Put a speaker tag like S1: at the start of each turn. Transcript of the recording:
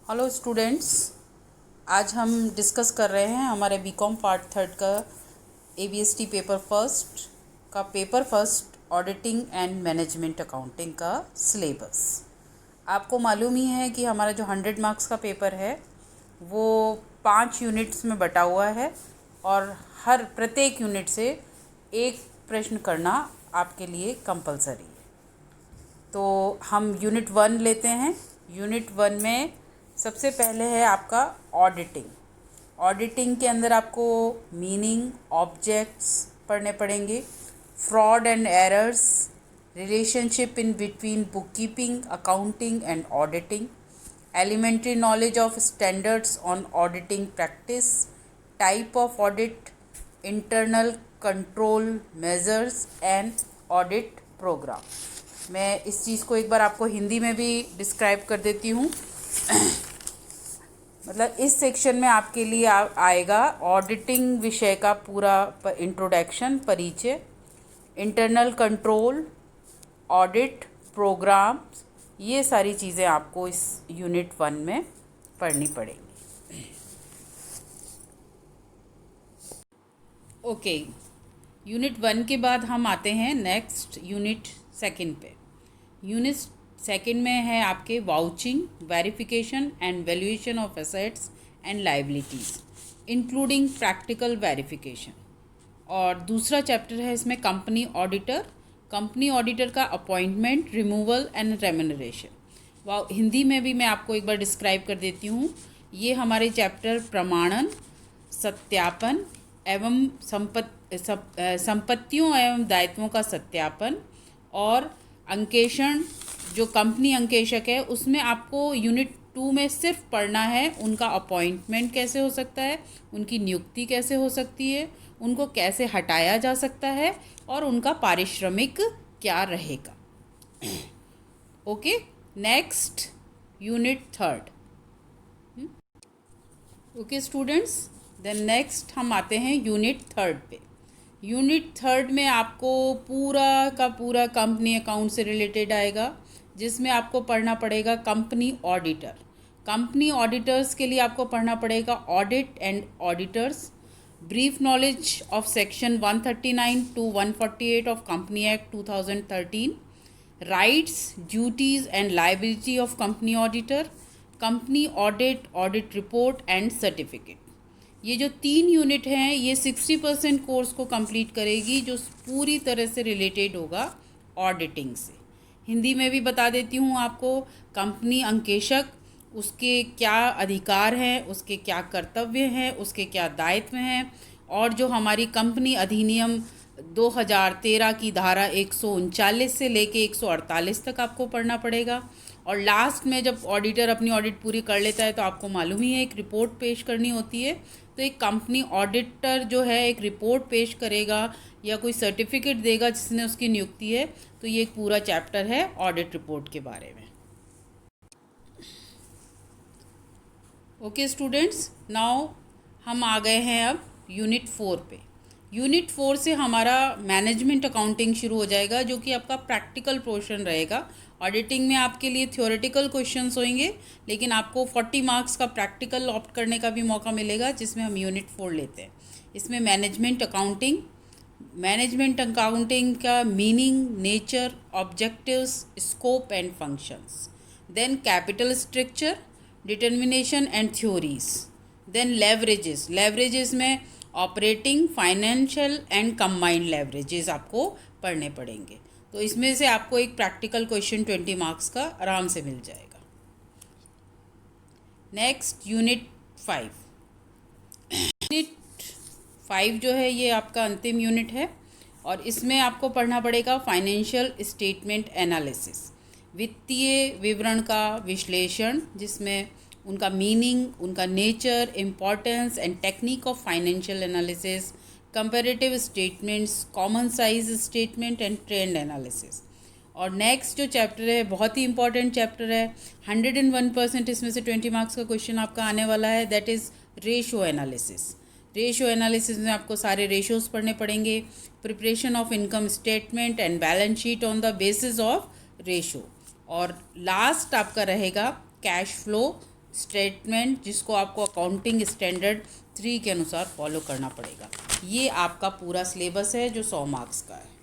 S1: Hello students, आज हम discuss कर रहे हैं हमारे बीकॉम पार्ट थर्ड का ABST paper first auditing and management accounting का सिलेबस। आपको मालूम ही है कि हमारा जो 100 मार्क्स का पेपर है वो 5 यूनिट्स में बटा हुआ है और हर प्रत्येक यूनिट से एक प्रश्न करना आपके लिए कंपलसरी है। तो हम यूनिट 1 लेते हैं। यूनिट 1 में सबसे पहले है आपका ऑडिटिंग। ऑडिटिंग के अंदर आपको मीनिंग, ऑब्जेक्ट्स पढ़ने पड़ेंगे, fraud and errors, relationship in between book keeping, accounting and auditing, elementary knowledge of standards on auditing practice, type of audit, internal control measures and audit program. मैं इस चीज़ को एक बार आपको हिंदी में भी डिस्क्राइब कर देती हूँ। मतलब इस सेक्शन में आपके लिए आएगा ऑडिटिंग विषय का पूरा इंट्रोडक्शन, परिचय, इंटरनल कंट्रोल, ऑडिट प्रोग्राम, ये सारी चीज़ें आपको इस यूनिट 1 में पढ़नी पड़ेंगी। ओके, यूनिट 1 के बाद हम आते हैं नेक्स्ट यूनिट 2 पे। यूनिट 2 में है आपके vouching, verification and valuation of assets and liabilities including practical verification. और दूसरा चैप्टर है इसमें कंपनी ऑडिटर। कंपनी ऑडिटर का appointment, removal and remuneration. Hindi में भी मैं आपको एक बार डिस्क्राइब कर देती हूँ। ये हमारे चैप्टर प्रमाणन, सत्यापन एवं संपत्तियों एवं दायित्वों का सत्यापन और अंकेषण, जो कंपनी अंकेशक है उसमें आपको यूनिट 2 में सिर्फ पढ़ना है उनका अपॉइंटमेंट कैसे हो सकता है, उनकी नियुक्ति कैसे हो सकती है, उनको कैसे हटाया जा सकता है और उनका पारिश्रमिक क्या रहेगा। Okay, next unit 3। Okay students, then next हम आते हैं यूनिट 3 पे। यूनिट 3 में आपको पूरा का पूरा कंपनी अकाउंट से रिलेटेड आएगा, जिसमें आपको पढ़ना पड़ेगा कंपनी ऑडिटर। कंपनी ऑडिटर्स के लिए आपको पढ़ना पड़ेगा audit and auditors, brief knowledge of section 139 to 148 of company act 2013, rights, duties and liability of company auditor, company audit, audit report and certificate. ये जो 3 यूनिट हैं ये 60% कोर्स को कंप्लीट करेगी, जो पूरी तरह से रिलेटेड होगा ऑडिटिंग से। हिंदी में भी बता देती हूँ आपको। कंपनी अंकेशक, उसके क्या अधिकार हैं, उसके क्या कर्तव्य हैं, उसके क्या दायित्व हैं, और जो हमारी कंपनी अधिनियम 2013 की धारा 139 से लेके 148 तक आपको पढ़ना पड़ेगा। और लास्ट में जब ऑडिटर अपनी ऑडिट पूरी कर लेता है तो आपको मालूम ही है एक रिपोर्ट पेश करनी होती है। तो एक कंपनी ऑडिटर जो है एक रिपोर्ट पेश करेगा या कोई सर्टिफिकेट देगा जिसने उसकी नियुक्ति है। तो ये एक पूरा चैप्टर है ऑडिट रिपोर्ट के बारे में। ओके स्टूडेंट्स, नाउ हम आ गए हैं अब यूनिट 4 पे। यूनिट 4 से हमारा मैनेजमेंट अकाउंटिंग शुरू हो जाएगा, जो कि आपका प्रैक्टिकल पोर्शन रहेगा। ऑडिटिंग में आपके लिए थ्योरेटिकल क्वेश्चंस होंगे, लेकिन आपको 40 मार्क्स का प्रैक्टिकल ऑप्ट करने का भी मौका मिलेगा, जिसमें हम यूनिट 4 लेते हैं। इसमें मैनेजमेंट अकाउंटिंग का meaning, nature, objectives, scope and functions, then capital structure, determination and theories, then leverages में operating, financial and combined leverages आपको पढ़ने पड़ेंगे। तो इसमें से आपको एक प्रैक्टिकल क्वेश्चन 20 मार्क्स का आराम से मिल जाएगा। Next unit 5। यूनिट 5 जो है ये आपका अंतिम यूनिट है, और इसमें आपको पढ़ना पड़ेगा फाइनेंशियल स्टेटमेंट एनालिसिस, वित्तीय विवरण का विश्लेषण, जिसमें उनका मीनिंग, उनका nature, importance and technique of financial analysis, comparative statements, common size statement and trend analysis. और नेक्स्ट जो चैप्टर है बहुत ही इंपॉर्टेंट चैप्टर है, 101% इसमें से 20 मार्क्स का क्वेश्चन आपका आने वाला है, that is ratio analysis. Ratio analysis में आपको सारे रेशोज़ पढ़ने पड़ेंगे, preparation of income statement and balance sheet on the basis of ratio. और लास्ट आपका रहेगा कैश फ्लो स्टेटमेंट जिसको आपको अकाउंटिंग स्टैंडर्ड 3 के अनुसार फॉलो करना पड़ेगा। ये आपका पूरा सिलेबस है जो 100 मार्क्स का है।